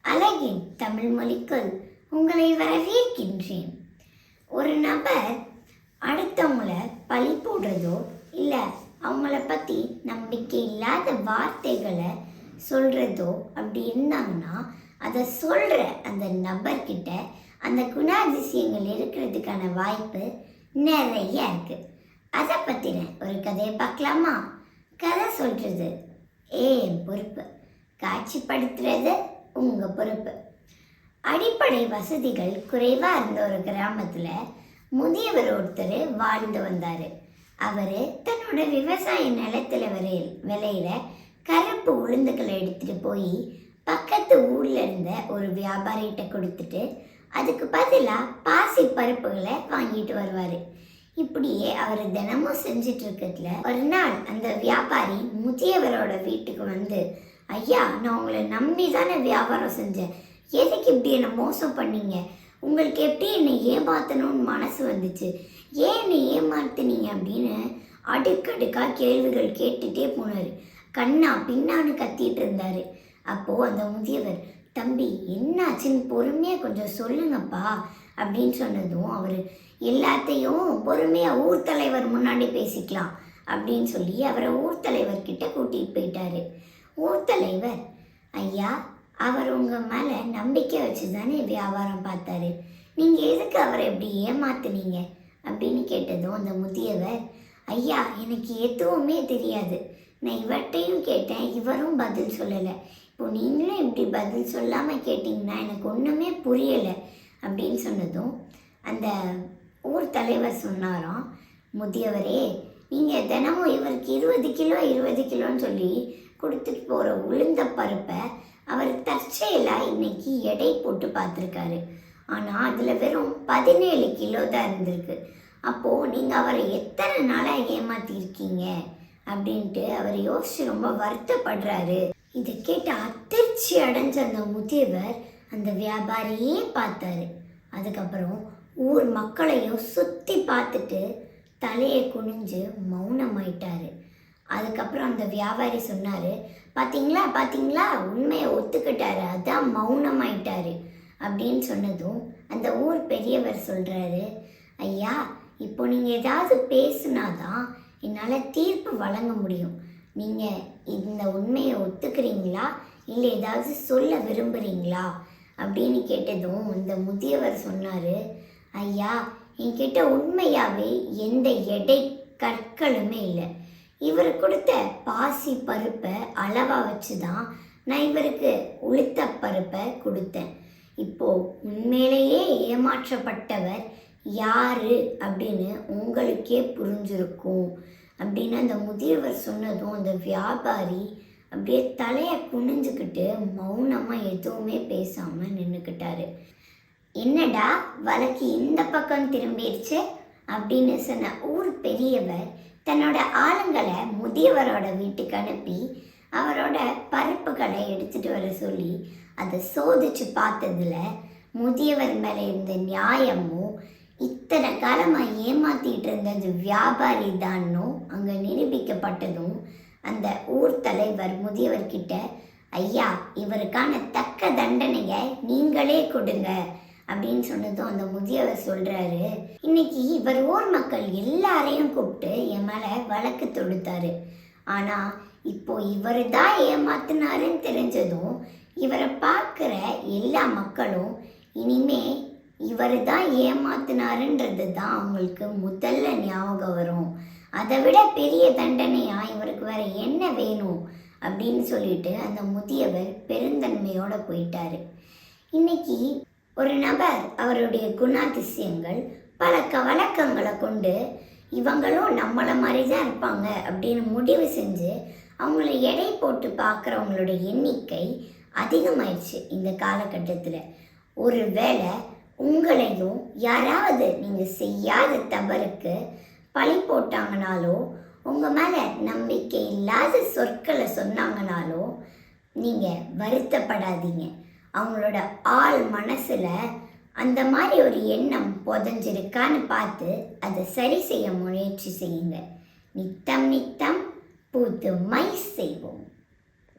அழகின் தமிழ் மொழிக்குள் உங்களை வரவேற்கின்றேன். ஒரு நபர் அடுத்தவங்களை பழி போடுறதோ இல்லை அவங்கள பற்றி நம்பிக்கை இல்லாத வார்த்தைகளை சொல்கிறதோ அப்படி இருந்தாங்கன்னா அதை சொல்கிற அந்த நபர்கிட்ட அந்த குணாதிசயங்கள் இருக்கிறதுக்கான வாய்ப்பு நிறைய இருக்குது. அதை பற்றின ஒரு கதையை பார்க்கலாமா? கதை சொல்கிறது என் பொறுப்பு, காட்சிப்படுத்துறது உங்கள் பொறுப்பு. அடிப்படை வசதிகள் குறைவாக இருந்த ஒரு கிராமத்தில் முதியவர் ஒருத்தர் வாழ்ந்து வந்தார். அவர் தன்னோட விவசாய நிலத்தில் விளையிற கருப்பு உளுந்துக்களை எடுத்துகிட்டு போய் பக்கத்து ஊரில் இருந்த ஒரு வியாபாரிகிட்ட கொடுத்துட்டு அதுக்கு பதிலாக பாசி பருப்புகளை வாங்கிட்டு வருவார். இப்படியே அவர் தினமும் செஞ்சிட்டு இருக்கிறதுல ஒரு நாள் அந்த வியாபாரி முதியவரோட வீட்டுக்கு வந்து, ஐயா, நான் உங்களை நம்பி தானே வியாபாரம் செஞ்சேன், எதுக்கு இப்படி என்னை மோசம் பண்ணீங்க? உங்களுக்கு எப்படி என்னை ஏமாற்றணும்னு மனசு வந்துச்சு, ஏன் என்னை ஏமாத்துனீங்க அப்படின்னு அடுக்கடுக்காக கேள்விகள் கேட்டுகிட்டே போனார். கண்ணா பின்னான்னு கத்திட்டு இருந்தார். அப்போது அந்த முதியவர், தம்பி என்னாச்சுன்னு பொறுமையாக கொஞ்சம் சொல்லுங்கப்பா அப்படின்னு சொன்னதும் அவர் எல்லாத்தையும் பொறுமையாக ஊர் தலைவர் முன்னாடி பேசிக்கலாம் அப்படின்னு சொல்லி அவரை ஊர் தலைவர்கிட்ட கூட்டிகிட்டு போயிட்டாரு. ஊர் தலைவர், ஐயா, அவர் உங்கள் மேலே நம்பிக்கை வச்சு தானே வியாபாரம் பார்த்தாரு, நீங்கள் எதுக்கு அவரை எப்படி ஏமாத்துனீங்க அப்படின்னு கேட்டதும் அந்த முதியவர், ஐயா, எனக்கு எதுவுமே தெரியாது, நான் இவர்கிட்டையும் கேட்டேன், இவரும் பதில் சொல்லலை, இப்போ நீங்களும் இப்படி பதில் சொல்லாமல் கேட்டிங்கன்னா எனக்கு ஒன்றுமே புரியலை அப்படின்னு சொன்னதும் அந்த ஊர் தலைவர் சொன்னாராம், முதியவரே, நீங்கள் தினமும் இவருக்கு 20 கிலோன்னு சொல்லி கொடுத்துட்டு போகிற உளுந்த பருப்பை அவர் தற்செயலாக இன்னைக்கு எடை போட்டு பார்த்துருக்காரு. ஆனால் அதில் வெறும் 17 கிலோ தான் இருந்திருக்கு. அப்போது நீங்கள் அவரை எத்தனை நாளாக ஏமாற்றிருக்கீங்க அப்படின்ட்டு அவர் யோசிச்சு ரொம்ப வருத்தப்படுறாரு. இதை கேட்டு அதிர்ச்சி அடைஞ்ச அந்த முதியவர் அந்த வியாபாரியே பார்த்தாரு. அதுக்கப்புறம் ஊர் மக்களையும் சுற்றி பார்த்துட்டு தலையை குனிஞ்சு மௌனமாயிட்டாரு. அதுக்கப்புறம் அந்த வியாபாரி சொன்னார், பார்த்தீங்களா உண்மையை ஒத்துக்கிட்டாரு, அதான் மௌனமாயிட்டாரு அப்படின்னு சொன்னதும் அந்த ஊர் பெரியவர் சொல்கிறாரு, ஐயா, இப்போ நீங்கள் ஏதாவது பேசுனாதான் என்னால் தீர்ப்பு வழங்க முடியும். நீங்கள் இந்த உண்மையை ஒத்துக்கிறீங்களா இல்லை ஏதாவது சொல்ல விரும்புகிறீங்களா அப்படின்னு கேட்டதும் இந்த முதியவர் சொன்னார், ஐயா, என்கிட்ட உண்மையாகவே எந்த எடை கற்களுமே இல்லை. இவர் கொடுத்த பாசி பருப்பை அளவாக வச்சு தான் நான் இவருக்கு உளுத்த பருப்பை கொடுத்தேன். இப்போது உண்மையிலேயே ஏமாற்றப்பட்டவர் யார் அப்படின்னு உங்களுக்கே புரிஞ்சிருக்கும் அப்படின்னு அந்த முதியவர் சொன்னதும் அந்த வியாபாரி அப்படியே தலையை குனிஞ்சுக்கிட்டு மௌனமாக எதுவுமே பேசாமல் நின்றுக்கிட்டாரு. என்னடா வழக்கு இந்த பக்கம் திரும்பிடுச்சு அப்படின்னு சொன்ன ஊர் பெரியவர் தன்னோட ஆளுங்களை முதியவரோட வீட்டுக்கு அனுப்பி அவரோட பருப்புகளை எடுத்துகிட்டு வர சொல்லி அதை சோதிச்சு பார்த்ததுல முதியவர் மேலே இருந்த நியாயமும் இத்தனை காலமாக ஏமாற்றிட்டு இருந்தது வியாபாரி தானும் அங்கே நிரூபிக்கப்பட்டதும் அந்த ஊர் தலைவர் முதியவர்கிட்ட, ஐயா, இவருக்கான தக்க தண்டனையை நீங்களே கொடுங்க அப்படின்னு சொன்னதும் அந்த முதியவர் சொல்கிறாரு, இன்னைக்கு இவர் ஊர் மக்கள் எல்லாரையும் கூப்பிட்டு என் மேலே வழக்கு தொடுத்தாரு. ஆனால் இப்போ இவர் தான் ஏமாத்தினாருன்னு தெரிஞ்சதும் இவரை பார்க்குற எல்லா மக்களும் இனிமே இவர் தான் ஏமாத்தினாருன்றது தான் அவங்களுக்கு முதல்ல ஞாபகம் வரும். அதை விட பெரிய தண்டனையாக இவருக்கு வேற என்ன வேணும் அப்படின்னு சொல்லிட்டு அந்த முதியவர் பெருந்தன்மையோடு போயிட்டாரு. இன்னைக்கு ஒரு நபர் அவருடைய குணாதிசயங்கள் பழக்க வழக்கங்களை கொண்டு இவங்களும் நம்மளை மாதிரி தான் இருப்பாங்க அப்படின்னு முடிவு செஞ்சு அவங்கள எடை போட்டு பார்க்குறவங்களோட எண்ணிக்கை அதிகமாயிடுச்சு இந்த காலகட்டத்தில். ஒரு வேளை உங்களையும் யாராவது நீங்கள் செய்யாத தவறுக்கு பழி போட்டாங்கனாலோ உங்கள் மேலே நம்பிக்கை இல்லாத சொற்களை சொன்னாங்கனாலோ நீங்கள் வருத்தப்படாதீங்க. அவங்களோட ஆள் மனசில் அந்த மாதிரி ஒரு எண்ணம் புதஞ்சிருக்கான்னு பார்த்து அதை சரி செய்ய முயற்சி செய்யுங்க. நித்தம் நித்தம் புதுமை செய்வோம்.